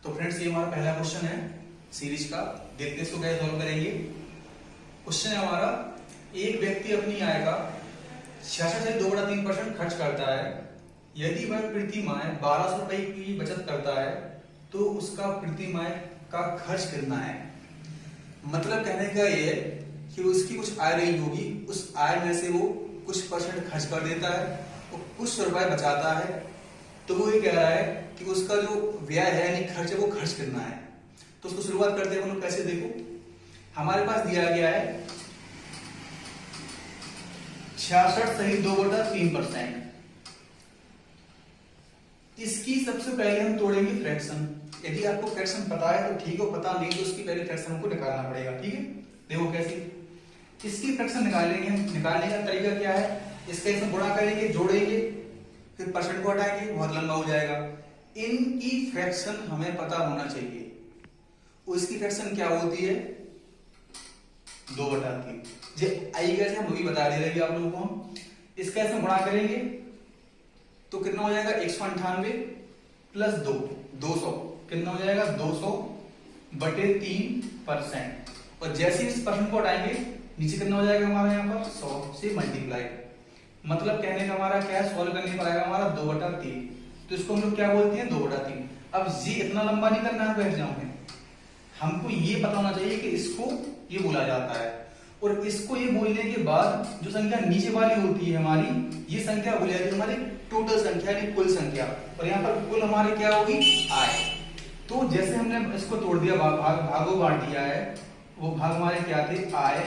तो फ्रेंड्स ये हमारा पहला क्वेश्चन है सीरीज का। देखते हैं इसको कैसे सॉल्व करेंगे। क्वेश्चन है हमारा, एक व्यक्ति अपनी आय का 66.2/3% खर्च करता है। यदि वह प्रति माह 1200 रुपए की बचत करता है तो उसका प्रति माह का खर्च कितना है। मतलब कहने का ये है कि उसकी कुछ आय रही होगी, उस आय में से वो कुछ परसेंट खर्च कर देता है और कुछ रुपए बचाता है। तो वो ये कह रहा है कि उसका जो व्यय है यानी खर्च है वो खर्च करना है। तो उसको शुरुआत करते हैं हम लोग कैसे। देखो हमारे पास दिया गया है 66.2/3%। इसकी सबसे पहले हम तोड़ेंगे फ्रैक्शन। यदि आपको फ्रैक्शन पता है तो ठीक है, पता नहीं तो उसकी पहले फ्रैक्शन हमको निकालना पड़ेगा। ठीक है, देखो कैसे इसकी फ्रैक्शन निकालेंगे हम। निकालने का तरीका क्या है, इसका इसमें गुणा करेंगे, जोड़ेंगे, फिर परसेंट को हटाएंगे, बहुत लंबा हो जाएगा। इनकी फ्रैक्शन हमें पता होना चाहिए। उसकी फ्रैक्शन क्या होती है 2/3। जो आई कैसे हम वही बता दे रहे हैं आप लोगों को। हम इसका ऐसे गुणा करेंगे तो कितना हो जाएगा 198 प्लस 2 200 कितना हो जाएगा 200/3%। और जैसे इस परसेंट को हटाएंगे नीचे कितना हो जाएगा हमारे यहाँ पर 100 से मल्टीप्लाई। मतलब कहने का हमारा क्या है, सॉल्व करने पर आएगा हमारा 2/3। तो इसको हम लोग क्या बोलते हैं 2/3। अब ये इतना लंबा नहीं करना है बैठ जाओगे, हमको ये पता होना चाहिए कि इसको ये बोला जाता है। और इसको ये बोलने के बाद जो संख्या नीचे वाली होती है हमारी, ये संख्या बोली जाती है हमारी टोटल संख्या यानी कुल संख्या। और यहाँ पर कुल हमारी क्या होगी आय। तो जैसे हमने इसको तोड़ दिया, भागों बांट दिया है, वो भाग हमारे क्या थे आय,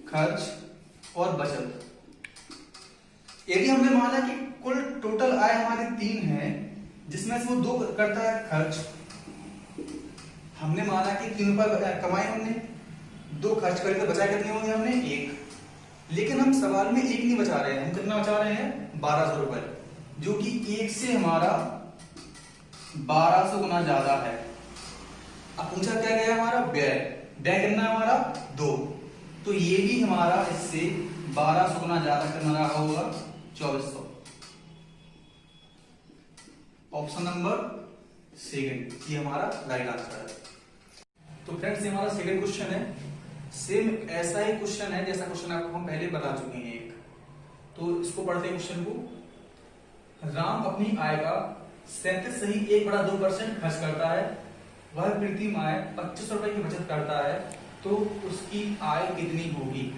खर्च और बचत। यदि हमने माना कि कुल टोटल आय हमारी 3 है, जिसमें से वो 2 करता है खर्च। हमने माना कि 3 रुपए कमाए हमने, 2 खर्च करके तो बचा कितने होंगे हमने 1। लेकिन हम सवाल में 1 नहीं बचा रहे हैं, हम कितना बचा रहे हैं 1200 रुपए, जो कि 1 से हमारा 1200 गुना ज्यादा है। अब पूछा क्या गया हमारा व्यय। व्यय कितना है हमारा 2। तो ये भी हमारा इससे 1200 गुना ज्यादा कितना रहा होगा 2400। ऑप्शन नंबर सेकंड ये हमारा राइट आंसर है। तो फ्रेंड्स ये हमारा सेकंड क्वेश्चन है। सेम ऐसा ही क्वेश्चन है जैसा क्वेश्चन आपको हम पहले बता चुके हैं एक। तो इसको पढ़ते हैं क्वेश्चन को। राम अपनी आय का 37.1/2% खर्च करता है। वह प्रति माह 2500 रुपए की बचत करता है तो उसकी आय कितनी होगी।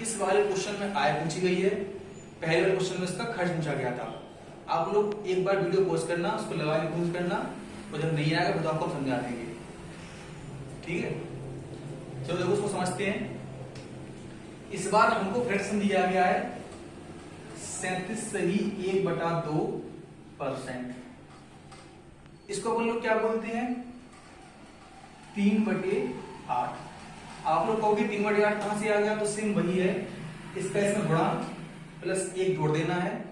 इस वाले क्वेश्चन में आय पूछी गई है, पहले वाले क्वेश्चन में इसका खर्च पूछा गया था। आप लोग एक बार वीडियो पॉज करना, उसको लगा के पॉज करना, और जब नहीं आएगा तो आपको समझा देंगे। ठीक है, चलो देखो उसको समझते हैं। इस बार हमको फ्रैक्शन दिया गया है 37.1/2%। इसको हम लोग क्या बोलते हैं 3/8। आप लोग कहोगे 3/8 कहां से आ गया, तो सेम वही है। इसका इसमें गुणा प्लस 1 जोड़ देना है,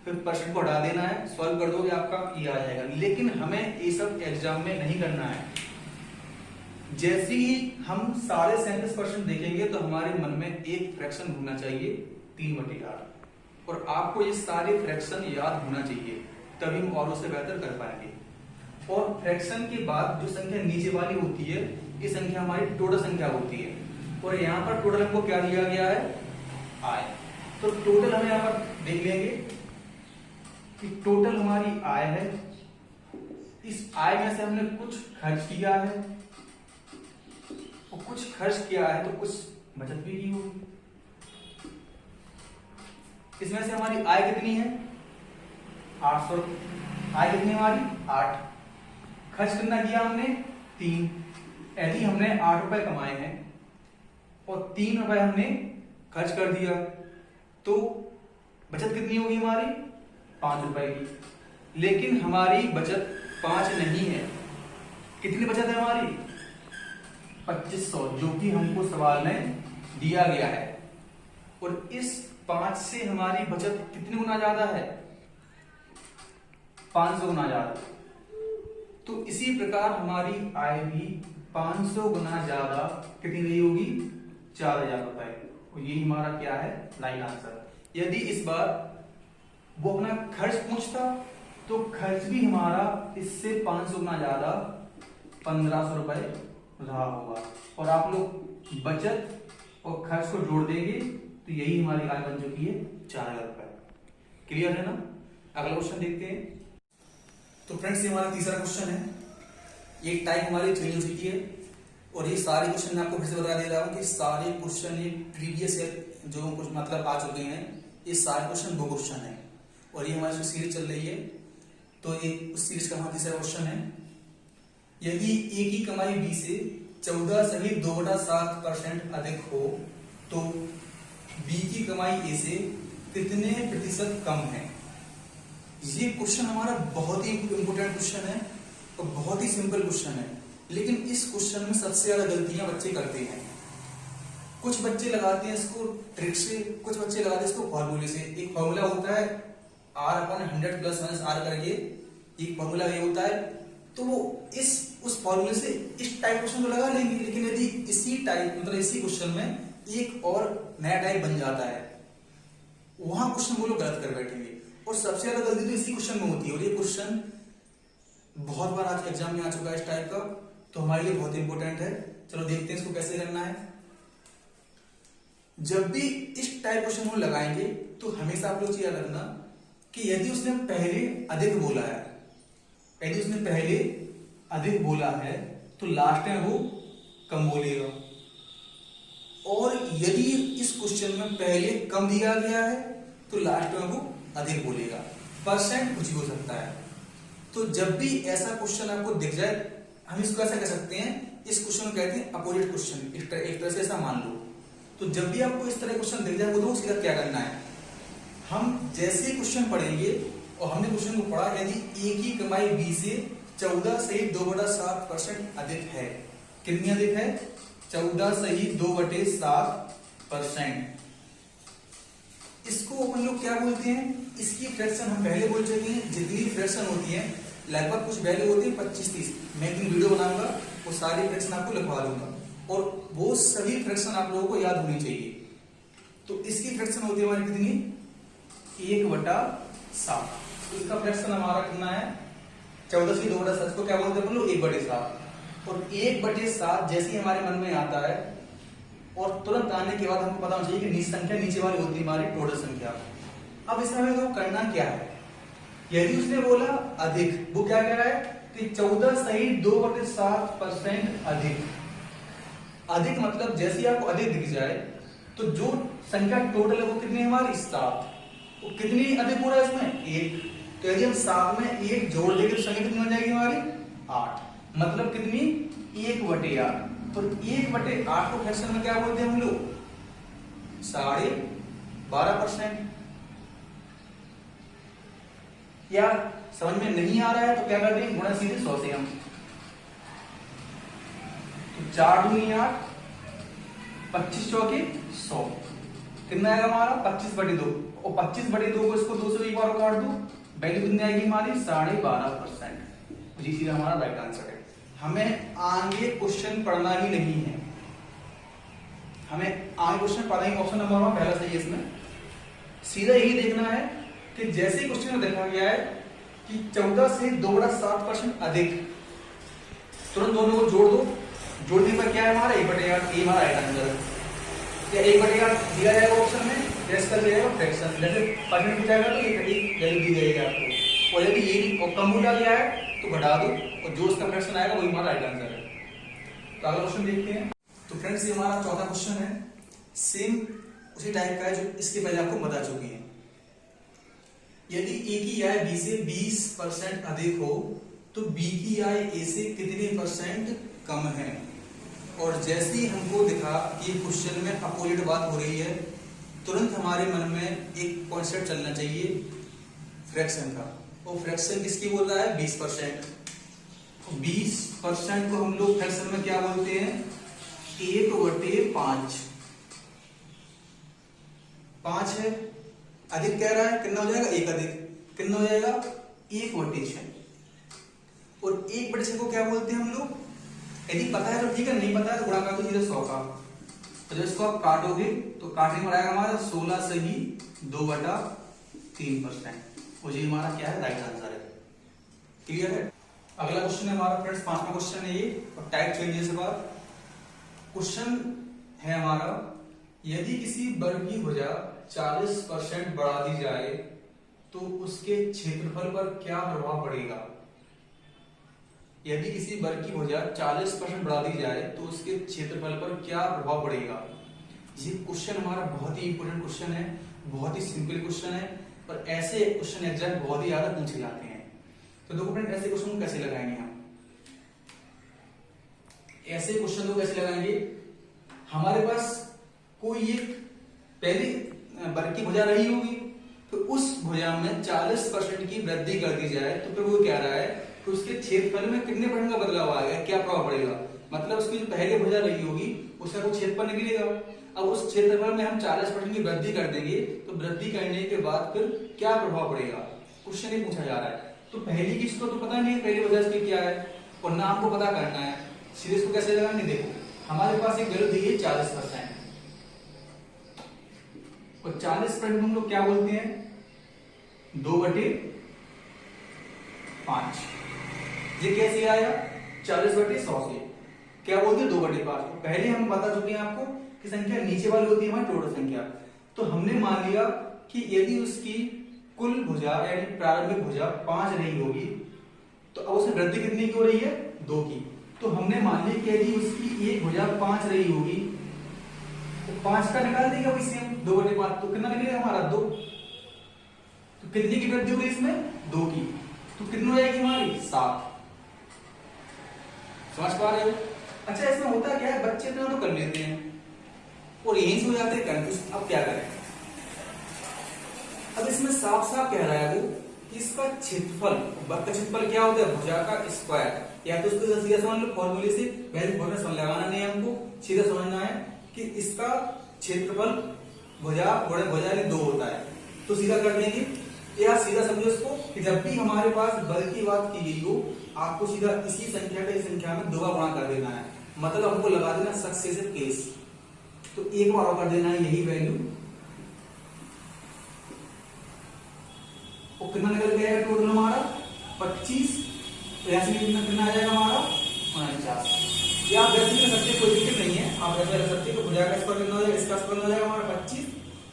फिर परसेंट को हटा देना है, सॉल्व कर दोगे आपका ये आ जाएगा। लेकिन हमें ये सब एग्जाम में नहीं करना है। जैसे ही हम 37.5% देखेंगे तो हमारे मन में एक फ्रैक्शन होना चाहिए 3/8। और आपको ये सारे फ्रैक्शन याद होना चाहिए, तभी हम और उससे बेहतर कर पाएंगे। और फ्रैक्शन के बाद जो संख्या नीचे वाली होती है, ये संख्या हमारी टोटल संख्या होती है। और यहाँ पर टोटल हमको क्या दिया गया है आय। तो टोटल हम यहाँ पर देख लेंगे कि टोटल हमारी आय है। इस आय में से हमने कुछ खर्च किया है और कुछ खर्च किया है तो कुछ बचत भी की होगी। इसमें से हमारी आय कितनी है 800। आय कितनी हमारी 8। खर्च कितना किया हमने 3। यदि हमने 8 रुपए कमाए हैं और 3 रुपए हमने खर्च कर दिया तो बचत कितनी होगी हमारी 5 रुपए की। लेकिन हमारी बचत 5 नहीं है, कितनी बचत है हमारी 2500, जो कि हमको सवाल में दिया गया है। और इस 5 से हमारी बचत कितनी गुना ज्यादा है 500 गुना ज्यादा। तो इसी प्रकार हमारी आय भी 500 गुना ज्यादा कितनी रही होगी 4000 रुपए। और यही हमारा क्या है राइट आंसर। यदि इस बार वो अपना खर्च पूछता तो खर्च भी हमारा इससे 500 गुना ज्यादा 1500 रुपए रहा होगा। और आप लोग बचत और खर्च को जोड़ देंगे तो यही हमारी आय बन चुकी है 4000 रुपए। क्लियर है ना? अगला क्वेश्चन देखते हैं। तो फ्रेंड्स ये हमारा तीसरा क्वेश्चन है। ये टाइप हमारी 3 यूनिवर्सिटी है और ये सारे क्वेश्चन मैं आपको फिर से बता दे रहा हूँ कि सारे क्वेश्चन ये प्रीवियस ईयर जो कुछ मतलब आ चुके हैं, ये सारे क्वेश्चन 2 क्वेश्चन है और ये हमारी सीरीज चल रही है। तो ये उस सीरीज का हमारा तीसरा क्वेश्चन है। यदि ए की कमाई बी से 14 सहित 2/7% अधिक हो तो बी की कमाई ए से कितने प्रतिशत कम है? ये क्वेश्चन हमारा बहुत ही इंपोर्टेंट क्वेश्चन है और बहुत ही सिंपल क्वेश्चन है, लेकिन इस क्वेश्चन में सबसे ज्यादा गलतियां बच्चे करते हैं। कुछ बच्चे लगाते हैं इसको ट्रिक से, कुछ बच्चे लगाते हैं इसको फॉर्मूले से। एक फॉर्मूला होता है R/100 + -R करके, एक फॉर्मूला ये होता है। तो वो उस फॉर्मूले से इस टाइप क्वेश्चन को लगा लेंगे, लेकिन यदि इसी टाइप मतलब इसी क्वेश्चन में एक और नया टाइप बन जाता है, वहां क्वेश्चन वो लोग गलत कर बैठेंगे। और सबसे ज्यादा गलती तो इसी क्वेश्चन में होती है और ये क्वेश्चन बहुत बार आज एग्जाम में आ चुका है इस टाइप का, तो हमारे लिए बहुत इंपॉर्टेंट है। चलो देखते हैं इसको कैसे करना है। जब भी इस टाइप क्वेश्चन हम लगाएंगे तो हमेशा आप लोग याद रखना कि यदि उसने पहले अधिक बोला है, यदि उसने पहले अधिक बोला है तो लास्ट में वो कम बोलेगा, और यदि इस क्वेश्चन में पहले कम दिया गया है तो लास्ट में वो अधिक बोलेगा। परसेंट कुछ भी हो सकता है। तो जब भी ऐसा क्वेश्चन आपको दिख जाए, हम इसको ऐसा कह सकते हैं, इस क्वेश्चन को कहते हैं अपोजिट क्वेश्चन, एक तरह से ऐसा मान लो। तो जब भी आपको इस तरह क्वेश्चन दिख जाए तो सीधा क्या करना है, हम जैसे ही क्वेश्चन पढ़ेंगे और हमने क्वेश्चन को पढ़ा, यदि ए की कमाई बी से 14 सहित 2/7% अधिक है, कितनी अधिक है? 14 सहित 2/7%। इसको अपन लोग क्या बोलते हैं? इसकी फ्रैक्शन हम पहले बोल चुके हैं, जितनी फ्रैक्शन होती है लगभग कुछ वैल्यू होती है 25-30। मैं एक वीडियो बनाऊंगा, वो सारी फ्रैक्शन आपको लिखवा दूंगा और वो सभी फ्रैक्शन आप लोगों को याद होनी चाहिए। तो इसकी फ्रैक्शन होती है हमारी कितनी? 1/7। इसका फ्रैक्शन हमारा कितना है? 14 से 2/7 को क्या बोलते हैं अपन लोग? 1/7। और 1/7 जैसे ही हमारे मन में आता है और तुरंत आने के बाद हमको पता होना चाहिए कि नीचे संख्या नीचे वाली होती है हमारी टोटल संख्या। अब इसमें हमें तो करना क्या है? यदि उसने बोला अधिक, वो क्या कह रहा है कि 14 सहित 2/7% अधिक। अधिक मतलब जैसे ही आपको अधिक दिख जाए तो जो संख्या टोटल है वो कितनी है हमारी? 7। वो कितनी अधिक हो रहा है इसमें? 1। तो यदि हम 7 में 1 जोड़ देंगे तो संख्या कितनी हो जाएगी हमारी? 8। मतलब कितनी? 1/8। तो 1/8 को फ्रैक्शन में क्या बोलते हैं हम लोग? 12.5%। या समझ में नहीं आ रहा है तो क्या करते हैं? गुणा सीधे 100 से हम। तो 4 दूनी 8, 25 चौके 100, कितना आएगा हमारा? 25/2। और 25/2 को इसको 2 से एक बार काट दो, वैल्यू कितनी आएगी हमारी? 12.5%। जी सीधा हमारा राइट आंसर है। हमें आगे क्वेश्चन पढ़ना ही नहीं है, हमें आगे क्वेश्चन पढ़ना ही ऑप्शन नंबर 1 पहला सही है। इसमें सीधा यही देखना है कि जैसे क्वेश्चन में देखा गया है कि 14 से 2/7% अधिक, तुरंत दोनों को जोड़ दो। जोड़ने पर क्या है हमारा? 1/8। ये हमारा राइट आंसर है। या 1/8 दिया जाएगा ऑप्शन में, रेस्ट कर दिया जाएगा फ्रैक्शन, जैसे परसेंट जाएगा तो एक वैल्यू दी जाएगी आपको। और यदि ये कम हो गया है तो घटा दो और जो उसका फ्रैक्शन आएगा वही हमारा राइट आंसर है। तो अगला क्वेश्चन देखते हैं। तो फ्रेंड्स ये हमारा चौथा क्वेश्चन है, सेम उसी टाइप का है जो इसके पहले आपको बता चुके हैं। यदि ए की आय बी से 20% अधिक हो तो बी की आय ए से कितने % कम है? और जैसे ही हमको दिखा कि क्वेश्चन में अपोजिट बात हो रही है, तुरंत हमारे मन में एक कॉन्सेप्ट चलना चाहिए फ्रैक्शन का। और फ्रैक्शन किसकी बोल रहा है? 20%। 20% को हम लोग फ्रैक्शन में क्या बोलते हैं? 1/5। 5 है, अधिक कह रहा है, कितना हो जाएगा? 1 अधिक, कितना हो जाएगा? 1/6। और 1/6 को क्या बोलते हैं हम लोग? यदि पता है तो ठीक है, नहीं पता है तो गुणा कर दो सीधे 100 का। तो जब इसको आप काटोगे तो काटने में आएगा हमारा 16 से ही 2/3%। और ये हमारा क्या है? राइट आंसर है। क्लियर है? अगला क्वेश्चन है हमारा फ्रेंड्स 5वां क्वेश्चन है ये, और टाइप चेंजेस के बाद क्वेश्चन है हमारा, यदि किसी वर्ग की भुजा 40% बढ़ा दी जाए तो उसके क्षेत्रफल पर क्या प्रभाव पड़ेगा? यदि किसी वर्ग की भुजा 40% बढ़ा दी जाए तो उसके क्षेत्रफल पर क्या प्रभाव पड़ेगा? ये क्वेश्चन हमारा बहुत ही इंपॉर्टेंट क्वेश्चन है, बहुत ही सिंपल क्वेश्चन है, पर ऐसे क्वेश्चन एग्जाम बहुत ही ज्यादा पूछे जाते हैं। तो देखो फ्रेंड, ऐसे क्वेश्चन को कैसे लगाएंगे हम? ऐसे क्वेश्चन को कैसे लगाएंगे? हमारे पास कोई एक पहली वर्ग की भुजा रही होगी, तो उस भुजा में 40% की वृद्धि कर दी जाए तो फिर वो कह रहा है कि उसके क्षेत्रफल में कितने % का बदलाव आएगा, क्या प्रभाव पड़ेगा? मतलब उसकी जो पहले भुजा रही होगी उसका कुछ क्षेत्रफल निकलेगा। अब उस क्षेत्रफल में हम 40% की वृद्धि कर देंगे तो वृद्धि करने के बाद फिर क्या प्रभाव पड़ेगा, क्वेश्चन ही पूछा जा रहा है। तो पहली किसको तो पता नहीं है पहली वजह इसकी क्या है, और नाम को पता करना है। सीधे इसको कैसे लगाएंगे? देखो हमारे पास एक वैल्यू दी है 40%, और 40% हम लोग क्या बोलते हैं? 2/5। ये कैसे आया? 40/100 से क्या बोलते हैं? 2/5। पहले हम बता चुके हैं आपको कि संख्या नीचे वाली होती है हमारी टोटल संख्या। तो हमने मान लिया कि यदि उसकी कुल भुजा यानी प्रारंभिक भुजा 5 रही होगी तो अब उसमें वृद्धि कितनी की हो रही है? 2 की। तो हमने मान लिया कि यदि उसकी एक भुजा 5 रही होगी तो 5 का निकाल देंगे वैसे हम 2/5, तो कितना निकलेगा हमारा? 2। तो कितनी की वृद्धि होगी इसमें? 2 की। तो कितनी हो जाएगी हमारी? 7। समझ पा रहे हो? अच्छा, इसमें होता क्या है, बच्चे इतना तो कर लेते हैं और यहीं से हो जाते हैं कंफ्यूज। अब क्या करें? अब इसमें साफ साफ कह रहा है वो कि इसका क्षेत्रफल, वर्ग का क्षेत्रफल क्या होता है? भुजा का स्क्वायर। या तो उसको सीधा समझ लो, फॉर्मूले से पहले फॉर्मूला समझ लगाना नहीं है हमको, सीधा समझना है कि इसका क्षेत्रफल भुजा बड़े भुजा 2 होता है। तो सीधा कर देंगे, या सीधा समझो इसको कि जब भी हमारे पास वर्ग की बात की गई हो, आपको सीधा इसी संख्या का इस संख्या में 2 गुणा कर देना है। मतलब हमको लगा देना सक्सेसिव केस, तो एक बार कर देना है यही वैल्यू। और कितना निकल गया टोटल हमारा? 25। तो यहां से कितना आ जाएगा हमारा? 49। या आप वैसे भी कर सकते हैं, कोई दिक्कत नहीं है, आप वैसे कर सकते हैं। तो भुजा का स्क्वायर कितना हो जाएगा? इसका स्क्वायर हो जाएगा हमारा 25,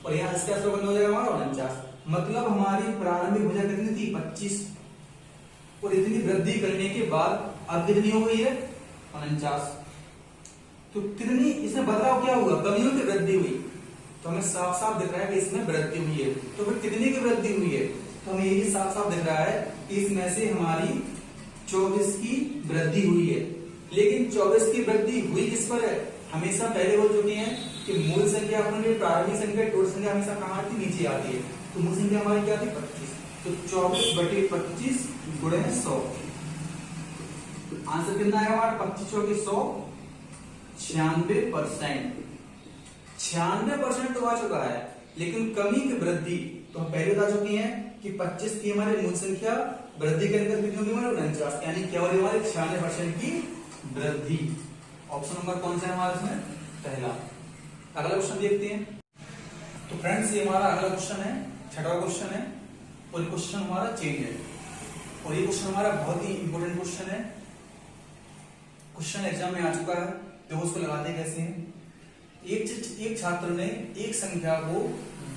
और यहाँ इसका स्क्वायर कितना हो जाएगा हमारा? 49। मतलब हमारी प्रारंभिक भुजा कितनी थी? 25, और इतनी वृद्धि करने के बाद अब कितनी हो गई है? 49। तो कितनी इसमें बदलाव क्या हुआ? कमी हुई कि वृद्धि हुई? तो हमें साफ साफ दिख रहा है कि इसमें वृद्धि हुई है। तो फिर कितनी की वृद्धि हुई है? तो हमें ये साफ साफ दिख रहा है कि इसमें से हमारी 24 की वृद्धि हुई है। लेकिन 24 की वृद्धि हुई किस पर है? हमेशा पहले बोल चुके हैं कि मूल संख्या अपनी प्रारंभिक संख्या टोटल संख्या हमेशा कहां आती? नीचे आती है। तो मूल संख्या हमारी क्या थी? 25। तो 24/25 गुणे 100। आंसर कितना आएगा हमारा? 25 × 100, 96%। 96% तो आ चुका है, लेकिन कमी की वृद्धि तो हम पहले बता चुके हैं कि 25 की हमारी मूल संख्या वृद्धि के अंदर कितनी होगी हमारी? 49, यानी केवल हमारे 96% की वृद्धि। ऑप्शन नंबर कौन सा है हमारा इसमें? पहला। अगला क्वेश्चन देखते हैं। तो फ्रेंड्स, ये हमारा अगला क्वेश्चन है, 6वां क्वेश्चन है, और ये क्वेश्चन हमारा चेंज है, और ये क्वेश्चन हमारा बहुत ही इंपॉर्टेंट क्वेश्चन है। क्वेश्चन एग्जाम में आ चुका है, तो उसको लगाते कैसे हैं? एक छात्र ने एक संख्या को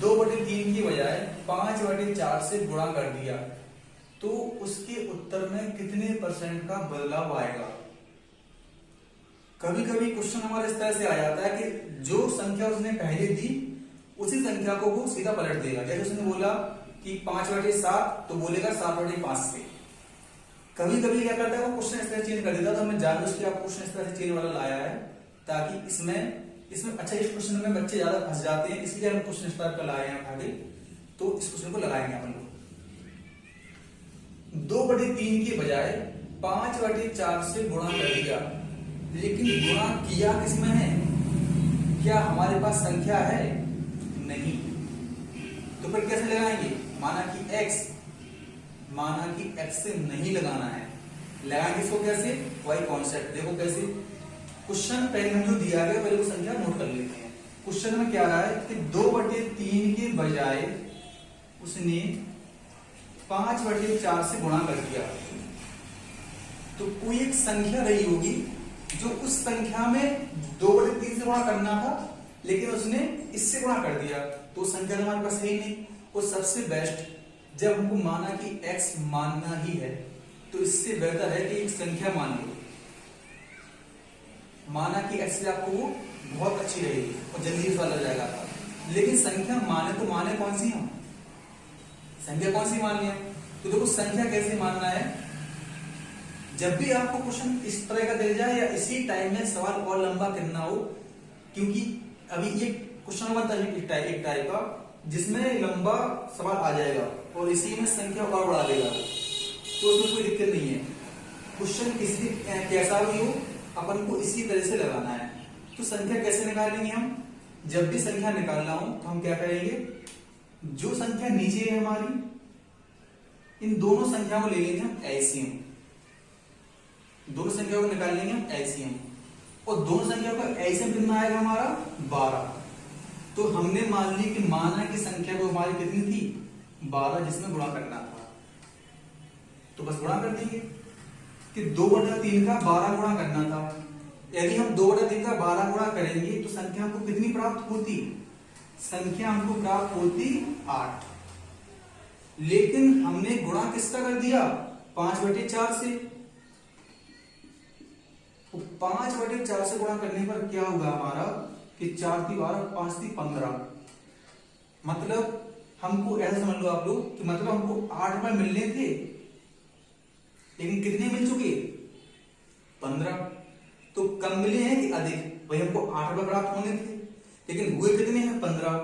2/3 की बजाय 5/4 से गुणा कर दिया, तो उसके उत्तर में कितने % का बदलाव आएगा? कभी कभी क्वेश्चन हमारे इस तरह से आ जाता है कि जो संख्या उसने पहले दी उसी संख्या को वो सीधा पलट देगा। जैसे उसने बोला कि 5/7, तो बोलेगा 7/5 से। कभी कभी क्या करता है वो क्वेश्चन इस तरह चेंज कर देता है। तो हमने जानबूझ के आपको क्वेश्चन इस तरह से चेंज वाला लाया है, ताकि इसमें अच्छा इस क्वेश्चन में बच्चे ज्यादा फंस जाते हैं, इसलिए हम क्वेश्चन इस टाइप का लाए हैं आगे। तो इस क्वेश्चन को लगाएंगे अपन लोग। 2/3 की बजाय 5/4 से गुणा कर दिया, लेकिन गुणा किया किसमें है? क्या हमारे पास संख्या है? नहीं। तो फिर कैसे लगाएंगे? माना कि x से नहीं लगाना है, लगाएंगे इसको कैसे? वही कॉन्सेप्ट। देखो कैसे क्वेश्चन पहले हम जो दिया गया पहले वो संख्या नोट कर लेते हैं। क्वेश्चन में क्या रहा है कि 2/3 के बजाय उसने 5/4 से गुणा कर दिया, तो कोई एक संख्या रही होगी जो उस संख्या में 2/3 से गुणा करना था, लेकिन उसने इससे गुणा कर दिया, तो संख्या हमारे पास है ही नहीं। और सबसे बेस्ट जब हमको माना कि x मानना ही है, तो इससे बेहतर है कि एक संख्या मान लो। माना कि x से आपको वो बहुत अच्छी रहेगी और जल्दी सवाल लग जाएगा था। लेकिन संख्या माने तो माने कौन सी हम, संख्या कौन सी माननी है? तो देखो संख्या कैसे मानना है, जब भी आपको क्वेश्चन इस तरह का दे जाए या इसी टाइम में सवाल और लंबा करना हो, क्योंकि अभी ये क्वेश्चन बनता है एक टाइप का जिसमें लंबा सवाल आ जाएगा और इसी में संख्या और बढ़ा देगा, तो उसमें कोई दिक्कत नहीं है। क्वेश्चन किसी कैसा भी हो, अपन को इसी तरह से लगाना है। तो संख्या कैसे निकालेंगे हम? जब भी संख्या निकालना हो तो हम क्या करेंगे, जो संख्या नीचे है हमारी, इन दोनों संख्याओं को ले लेंगे हम एलसीएम। दोनों संख्याओं को निकाल लेंगे हम एलसीएम, और दोनों संख्याओं का एलसीएम कितना आएगा हमारा 12। तो हमने मान ली कि माना की संख्या को हमारी कितनी थी 12, जिसमें गुणा करना था, तो बस गुणा कर देंगे कि 2/3 का 12 गुणा करना था। यदि हम 2/3 का 12 गुणा करेंगे तो संख्या हमको कितनी प्राप्त होती? संख्या हमको प्राप्त होती 8। लेकिन हमने गुणा किसका कर दिया? 5/4 से। तो 5/4 से गुणा करने पर क्या होगा हमारा कि 4 × 12, 5 × 15। मतलब हमको ऐसा समझ लो आप लोग कि मतलब हमको 8 रुपए मिलने थे, लेकिन कितने मिल चुके? 15। तो कम मिले हैं कि अधिक? भाई हमको 8 रुपए प्राप्त होने थे, लेकिन हुए कितने हैं? 15।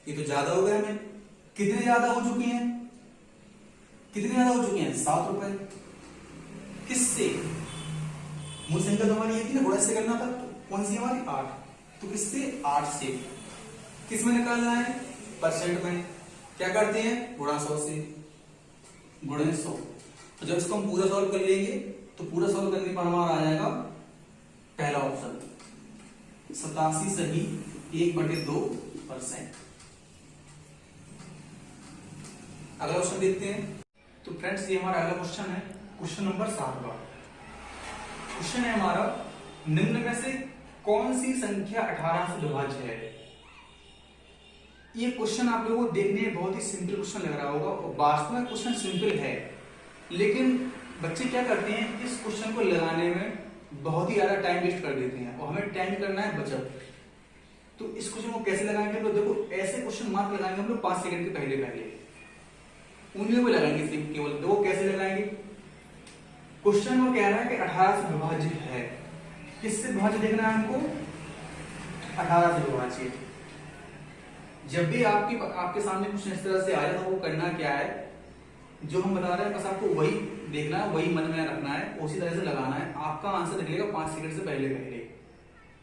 ये तो ज्यादा हो गया हमें। कितने ज्यादा हो चुके हैं? कितने ज्यादा हो चुके हैं? 7 रुपए। किससे? मूल संख्या तो हमारी ये थी ना, गुणा से करना था, तो कौन सी हमारी 8। तो किससे? 8 से। किस में निकालना है? परसेंट में। क्या करते हैं? गुणा 100 से। गुणे 100। तो जब इसको हम पूरा सॉल्व कर लेंगे तो पूरा सॉल्व करने पर हमारा आ जाएगा पहला ऑप्शन 87 सही 1/2%। अगला क्वेश्चन देखते हैं। तो फ्रेंड्स ये हमारा अगला क्वेश्चन है, क्वेश्चन नंबर 7 का क्वेश्चन है हमारा, निम्न में से कौन सी संख्या 18 से विभाज्य है? ये क्वेश्चन आप लोगों को देखने में बहुत ही सिंपल क्वेश्चन लग रहा होगा, और वास्तव में क्वेश्चन सिंपल है, लेकिन बच्चे क्या करते हैं, इस क्वेश्चन को लगाने में बहुत ही ज्यादा टाइम वेस्ट कर देते हैं, और हमें टाइम करना है बचत। तो इस क्वेश्चन को कैसे लगाएंगे? तो देखो ऐसे क्वेश्चन मार्क लगाएंगे हम लोग 5 सेकंड के पहले उन्हीं को लगाएंगे सिर्फ केवल। देखो कैसे लगाएंगे, क्वेश्चन वो कह रहा है कि 18 से विभाज्य है। किससे विभाज्य देखना है हमको? 18 से विभाज्य। जब भी आपके सामने क्वेश्चन इस तरह से आए तो वो करना क्या है, जो हम बता रहे हैं बस आपको वही देखना है, वही मन में रखना है, उसी तरह से लगाना है। आपका आंसर निकलेगा 5 सेकंड से पहले।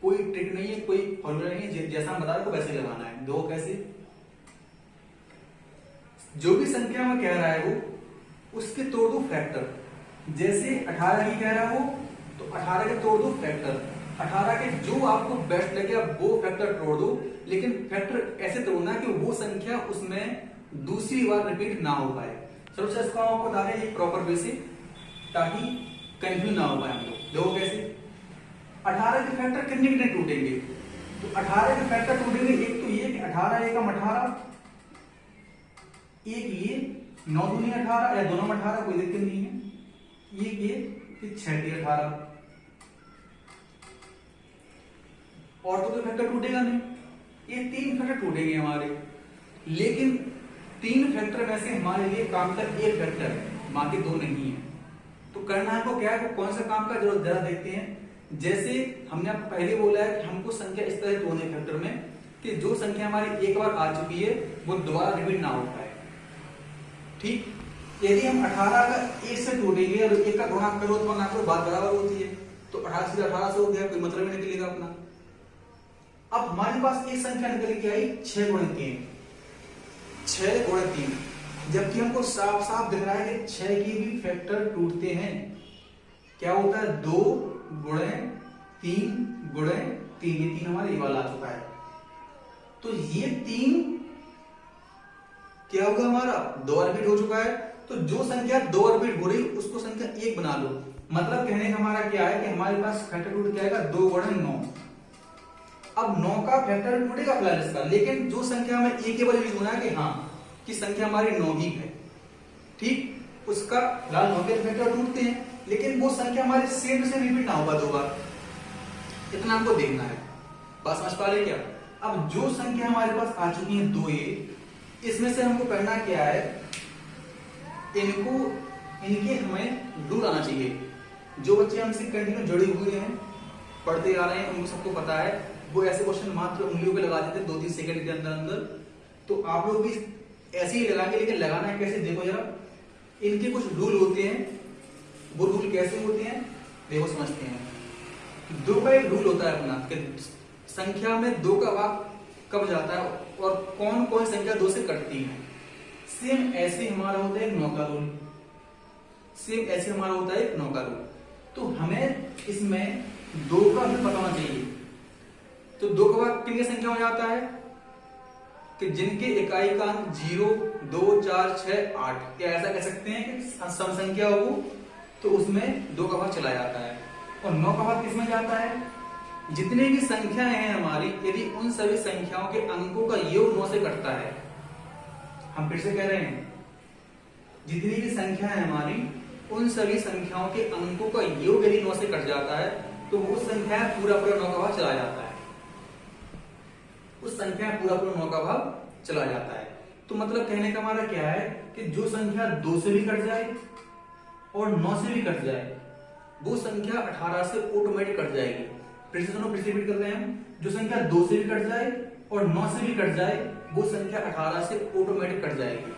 कोई ट्रिक नहीं है, कोई फॉर्मूला नहीं है, जैसा हम बता रहे हैं वैसे लगाना है। दो कैसे, जो भी संख्या में कह रहा है वो उसके तोड़ दो फैक्टर। जैसे 18 की कह रहा है वो, तो 18 के तोड़ दो फैक्टर। 18 के जो आपको बेस्ट लगे आप वो फैक्टर तोड़ दो, लेकिन फैक्टर ऐसे तोड़ना कि वो संख्या उसमें दूसरी बार रिपीट ना हो पाए। चलो सर इसको आपको बता रहे हैं प्रॉपर वे से, ताकि कंफ्यूज ना हो पाए हम लोग। देखो कैसे, 18 के फैक्टर कितने कितने टूटेंगे? तो 18 के फैक्टर टूटेंगे, एक तो ये कि 18 एकम 18, एक ये 9 दूनी 18 या दोनों में 18, कोई दिक्कत नहीं है। ये 6 × 18 और तो कोई फैक्टर टूटेगा नहीं, ये 3 फैक्टर टूटेंगे हमारे। लेकिन 3 फैक्टर में से हमारे लिए काम का एक फैक्टर है, बाकी 2 नहीं है। तो करना हमको क्या है, कौन सा काम का जरूरत जरा देखते हैं। जैसे हमने आपको पहले बोला है कि हमको संख्या इस तरह तोड़ने फैक्टर में कि जो संख्या हमारी एक बार आ चुकी है वो दोबारा रिपीट ना हो पाए। ठीक, यदि हम 18 का 1 से टूटेंगे और 1 का गुणा करो तो ना करो बात बराबर होती है, तो 18 से 18 से हो गया, कोई मतलब ही निकलेगा अपना। अब हमारे पास एक संख्या निकल के आई 6 × 3, 6 × 3, जबकि हमको साफ साफ दिख रहा है कि 6 की भी फैक्टर टूटते हैं। क्या होता है, 2 × 3 × 3, ये 3 हमारे ये वाला आ चुका है। तो ये 3 क्या होगा हमारा 2 रिपीट हो चुका है। तो जो संख्या 2 रिपीट हो रही उसको संख्या 1 बना लो, मतलब कहने का हमारा क्या है कि हमारे पास फैक्टर रूट क्या आएगा 2 गुणन 9। अब 9 का फैक्टर रूट ढूंढेगा फिलहाल इसका, लेकिन जो संख्या में ए के बजाय यूज होना है कि हाँ कि संख्या हमारी 9 ही है, ठीक, उसका फिलहाल 9 के फैक्टर ढूंढते हैं, लेकिन वो संख्या हमारे सेम से रिपीट ना होगा 2 बार, इतना हमको देखना है। बात समझ पा रहे क्या? अब जो संख्या हमारे पास आ चुकी है 2a, इसमें से हमको करना क्या है, इनके हमें दूर आना चाहिए। जो बच्चे हमसे कंटिन्यू जुड़े हुए हैं, पढ़ते आ रहे हैं, उनको सबको पता है, वो ऐसे क्वेश्चन मात्र उंगलियों पे लगा देते 2-3 सेकंड के अंदर अंदर। तो आप लोग भी ऐसे ही लगाएंगे, लेकिन लगाना है कैसे देखो जरा। इनके कुछ रूल होते हैं, वो रूल कैसे होते हैं देखो समझते हैं। 2 का एक रूल होता है अपना कि संख्या में 2 का भाग कब जाता है और कौन कौन संख्या 2 से कटती है। सेम ऐसे हमारा होता है 9 का रूल, सेम ऐसे हमारा होता है 9 का रूल। तो हमें इसमें 2 का भी पता होना चाहिए। तो 2 का भाग कितनी संख्या हो जाता है कि जिनके इकाई का अंक 0, 2, 4, 6, 8, या ऐसा कह सकते हैं कि सम संख्या हो तो उसमें 2 का भाग चला जाता है। और 9 का भाग किसमें जाता है, जितने भी संख्याएं हैं हमारी, यदि उन सभी संख्याओं के अंकों का योग 9 से कटता है। हम फिर से कह रहे हैं, जितनी भी संख्या है हमारी, उन सभी संख्याओं के अंकों का योग यदि 9 से कट जाता है तो वो संख्या पूरा 9 का भाग चला जाता है, उस संख्या पूरा 9 का भाग चला जाता है। तो मतलब कहने का हमारा क्या है कि जो संख्या 2 से भी कट जाए और 9 से भी कट जाए, वो संख्या 18 से ऑटोमेटिक कट जाएगी। फिर से सुनो, फिर से रिपीट कर रहे हैं हम, जो संख्या 2 से भी कट जाए और 9 से भी कट जाए, वो संख्या 18 से ऑटोमेटिक कट जाएगी।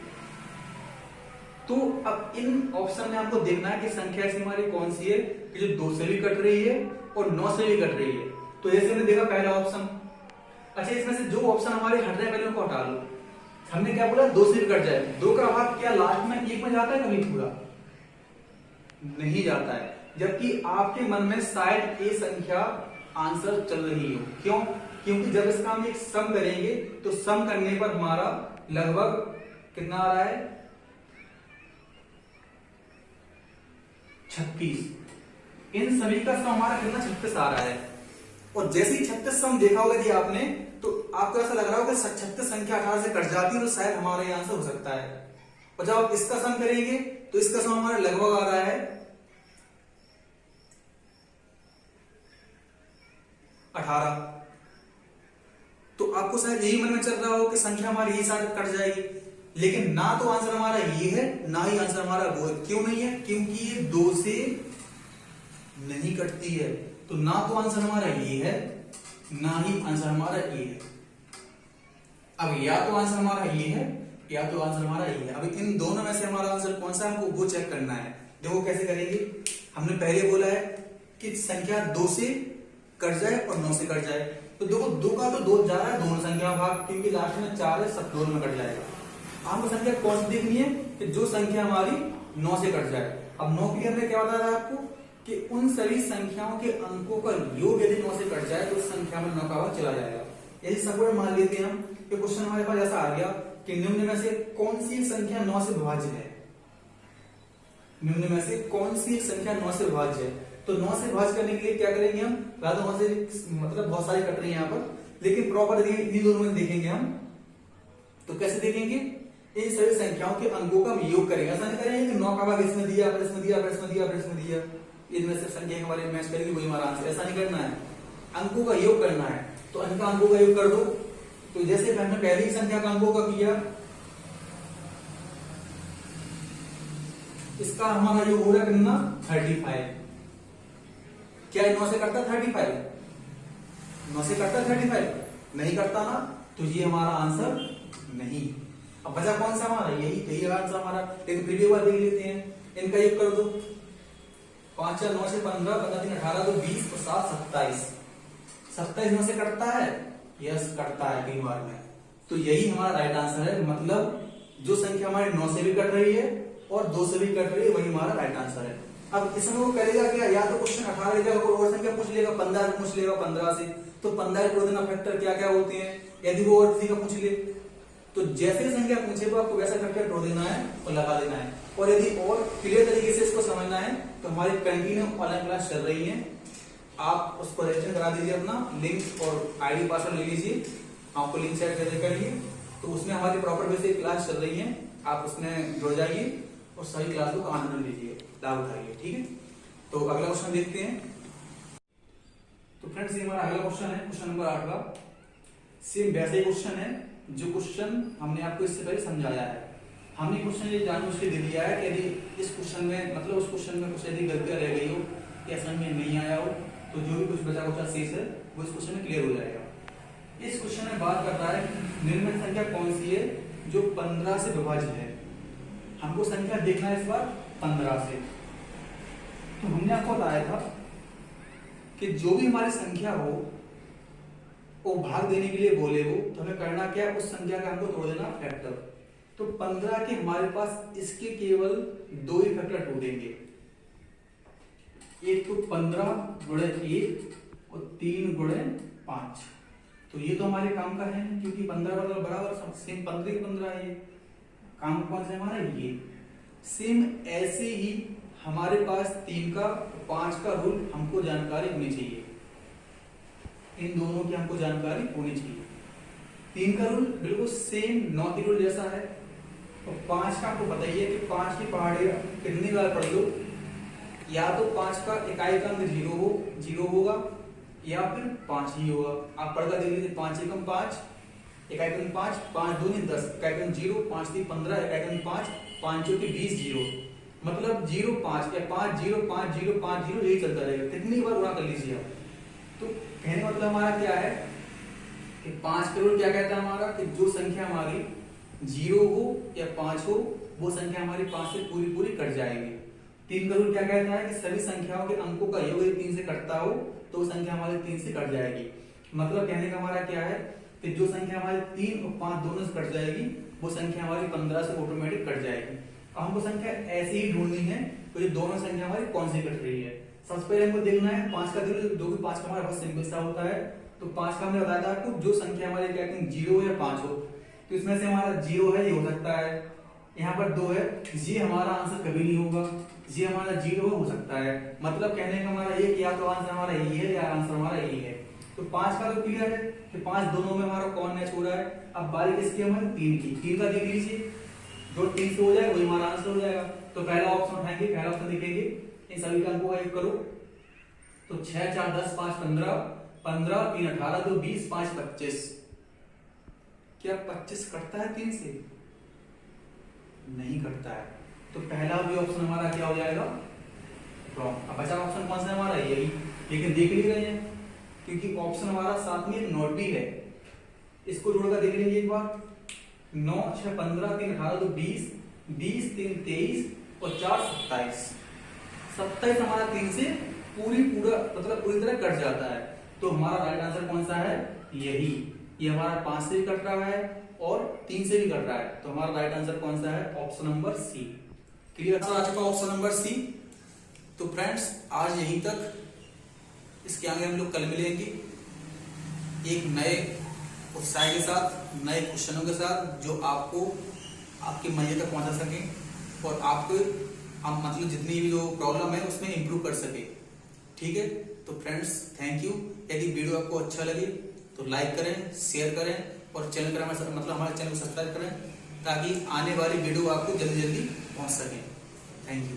तो अब इन ऑप्शन में आपको देखना है कि संख्या ऐसी हमारी कौन सी है कि जो 2 से भी कट रही है और 9 से भी कट रही है। तो जैसे हमने देखा पहला ऑप्शन। अच्छा, इसमें से जो ऑप्शन हमारे हट रहे हैं पहले उनको हटा लो। हमने क्या बोला, 2 से भी कट जाए। 2 का भाग क्या लास्ट में 1 में जाता है कभी? पूरा नहीं जाता है। जबकि आपके मन में शायद ये संख्या आंसर चल रही हो। क्यों? क्योंकि जब इसका हम एक सम करेंगे तो सम करने पर हमारा लगभग कितना आ रहा है, 36। इन सभी का सम हमारा कितना 36 आ रहा है। और जैसे ही 36 सम देखा होगा जी आपने, तो आपको ऐसा लग रहा होगा 36 संख्या 18 से कट जाती है तो शायद हमारा ये आंसर हो सकता है। और जब आप इसका सम करेंगे तो इसका सम हमारा लगभग आ रहा है 18। तो आपको शायद यही मन में चल रहा हो कि संख्या हमारी यही शायद कट जाएगी, लेकिन ना तो आंसर हमारा ये है ना ही आंसर हमारा वो है। क्यों नहीं है? क्योंकि ये 2 से नहीं कटती है। तो ना तो आंसर हमारा ये है ना ही आंसर हमारा ये है। अब या तो आंसर हमारा ये है या तो आंसर हमारा ये है। अब इन दोनों में से हमारा आंसर कौन सा है हमको वो चेक करना है। देखो कैसे करेंगे। हमने पहले बोला है कि संख्या 2 से कट जाए और 9 से कट जाए। तो देखो 2 का तो 2 जा रहा है दोनों संख्या भाग, क्योंकि लास्ट में 4 है, सब दोनों में कट जाएगा। आपको संख्या कौन सी देखनी है कि जो संख्या हमारी 9 से कट जाए। अब 9 के लिए हमने क्या बताया आपको कि उन सभी संख्याओं के अंकों का योग यदि 9 से कट जाए तो उस संख्या में 9 का भाग चला जाएगा। यदि सपोज मान लेते हैं हम कि क्वेश्चन हमारे पास ऐसा आ गया कि निम्न में से कौन सी संख्या 9 से विभाज्य है। निम्न में से कौन सी संख्या 9 से विभाज्य है। तो 9 से विभाज्य करने के लिए क्या करेंगे हम, ज्यादा 9 से मतलब बहुत सारी कट रही है यहाँ पर, लेकिन प्रॉपर इन्हीं दोनों में देखेंगे हम। तो कैसे देखेंगे, इन सभी संख्याओं के अंकों का योग करेंगे। ऐसा नहीं करेंगे कि 9 का भाग इसमें दिया, फिर इसमें दिया, फिर इसमें दिया, फिर इसमें दिया, इनमें से संख्या हमारे मैच करेगी वही हमारा आंसर। ऐसा नहीं करना है, अंकों का योग करना है। तो इनका अंकों का योग कर दो। तो जैसे हमने पहली ही संख्या का अंकों का किया, इसका हमारा योग हो रहा है कितना 35। क्या 9 से करता 35? 9 से करता 35? नहीं करता ना, तो ये हमारा आंसर नहीं। अब बचा कौन सा हमारा, यही आंसर हमारा। लेकिन फिर भी एक बार देख लेते हैं। इनका योग कर दो, 5 4 9 से 15, 15 3 18, तो 20 और 7 27। 27 9 से कटता है? यस कटता है कई बार में। तो यही हमारा राइट आंसर है। मतलब जो संख्या हमारी 9 से भी कट रही है और 2 से भी कट रही है, वही हमारा राइट आंसर है। अब इसमें वो करेगा क्या, या तो क्वेश्चन 18 की जगह और संख्या पूछ लेगा, 15 पूछ लेगा 15 से। तो 15 के देना फैक्टर क्या क्या होते हैं, यदि वो और किसी का पूछ ले तो जैसे संख्या पूछे तो आपको वैसा फैक्टर ड्रॉ देना है और लगा देना है। और यदि और क्लियर तरीके से इसको समझना है तो तो हमारी कंटिन्यू ऑनलाइन क्लास चल रही है, आप उसको रजिस्टर करा दीजिए, अपना लिंक और आईडी पासवर्ड ले लीजिए, आपको लिंक शेयर करिए। तो उसमें हमारी प्रॉपर वे से क्लास चल रही है, आप उसमें जुड़ जाइए और सभी क्लासों का आनंद लीजिए, लाभ उठाइए। ठीक है, तो अगला क्वेश्चन देखते हैं। तो फ्रेंड्स ये हमारा अगला क्वेश्चन है, क्वेश्चन नंबर 8 सेम वैसे ही क्वेश्चन है जो क्वेश्चन हमने आपको इससे पहले समझाया है। हमने क्वेश्चन ये जानबूझ के दे दिया है कि यदि इस क्वेश्चन में मतलब उस क्वेश्चन में कुछ यदि गलतियां रह गई हो या समझ में नहीं आया हो तो जो भी कुछ बचा कुचा शेष है वो इस क्वेश्चन में क्लियर हो जाएगा। इस क्वेश्चन में बात करता है निम्नलिखित संख्या कौन सी है जो 15 से विभाज्य है। हमको संख्या देखना है इस बार 15 से। तो हमने आपको बताया था कि जो भी हमारी संख्या हो वो भाग देने के लिए बोले हो तो हमें करना क्या है, उस संख्या का हमको तोड़ देना फैक्टर। तो 15 के हमारे पास इसके केवल 2 ही फैक्टर टूटेंगे, एक तो 15 गुणे 1 और 3 गुणे 5। तो ये तो हमारे काम का है क्योंकि 15 बराबर सेम 15 है, ये काम कौन सा है हमारा, ये सेम। ऐसे ही हमारे पास 3 का 5 का रूल हमको जानकारी होनी चाहिए, इन दोनों की हमको जानकारी होनी चाहिए। 3 का रूल बिल्कुल सेम 9 के रूल जैसा है और 5 का आपको बताइए कि 5 की पहाड़ी कितनी बार पढ़ लो, या तो 5 का इकाई का अंक 0 होगा या फिर 5 ही होगा। आप पढ़कर देख लीजिए, 5 एकम 5, इकाई का अंक 5, 5 दूनी 10, इकाई का अंक 0, 5 3 15, इकाई का अंक 5, 5 चौके 20 0, मतलब 0 5 या 5 0 5 0 5 0 यही चलता रहेगा, कितनी बार गुणा कर लीजिए आप। तो कहने का मतलब हमारा क्या है कि 5 का रूल क्या कहता है हमारा कि जो संख्या हमारी 0 हो या 5 हो वो संख्या हमारी 5 से पूरी कट जाएगी। 3 का रूल क्या कहता है कि सभी संख्याओं के अंकों का योग यदि 3 से कटता हो तो संख्या हमारी 3 से कट जाएगी। मतलब कहने का हमारा क्या है कि जो संख्या हमारी 3 और 5 दोनों से कट जाएगी वो संख्या हमारी 15 से ऑटोमेटिक कट जाएगी। अब हमको संख्या ऐसी ही ढूंढनी है तो ये दोनों संख्या हमारी कौन सी कट रही है। सबसे पहले हमको देखना है 5 का रूल, जो भी 5 का हमारा बहुत सिंपल सा होता है। तो 5 का हमने बताया था आपको, जो संख्या हमारी कहते हैं 0 या 5 हो तो इसमें से हमारा 0 है, ये हो सकता है, यहाँ पर 2 है, ये हमारा आंसर कभी नहीं होगा, ये हमारा 0 हो सकता है। मतलब कहने का हमारा ये कि या तो आंसर हमारा यही है या आंसर हमारा यही है। तो 5 का तो क्लियर है कि 5 दोनों में हमारा कौन मैच हो रहा है। अब बारी किसकी हमारी 3 की, 3 का देख लीजिए, जो 3 से हो जाए वही हमारा आंसर हो जाएगा। तो पहला ऑप्शन उठाएंगे, पहला ऑप्शन देखेंगे, इन सभी का अंकों का योग करो तो 6 4 10 5 15, 15 3 18 2 20 5 25। क्या 25 कटता है 3 से? नहीं कटता है। तो पहला भी ऑप्शन हमारा क्या हो जाएगा, रॉन्ग। अब बचा ऑप्शन कौन सा है हमारा, यही। लेकिन देख ली रहे हैं क्योंकि ऑप्शन हमारा साथ में एक नोट भी है, इसको जोड़कर देख लेंगे एक बार। 9 6 15 3 18 2 20, 20 3 23 और 4 27। 27 हमारा 3 से पूरा मतलब पूरी तरह कट जाता है। तो हमारा राइट आंसर कौन सा है, यही। ये हमारा 5 से भी कट रहा है और 3 से भी कट रहा है। तो हमारा राइट आंसर कौन सा है, ऑप्शन नंबर सी। क्लियर आ चुका ऑप्शन नंबर सी। तो फ्रेंड्स आज यहीं तक, इसके आगे हम लोग कल मिलेंगे एक नए उत्साह के साथ, नए क्वेश्चनों के साथ जो आपको आपकी मंजिल तक पहुंचा सके और आपको हम मतलब जितनी भी जो प्रॉब्लम है उसमें इंप्रूव कर सके। ठीक है, तो फ्रेंड्स थैंक यू। यदि वीडियो आपको अच्छा लगे तो लाइक करें, शेयर करें और चैनल पर मतलब हमारे चैनल को सब्सक्राइब करें ताकि आने वाली वीडियो आपको जल्दी पहुंच सके। Thank you.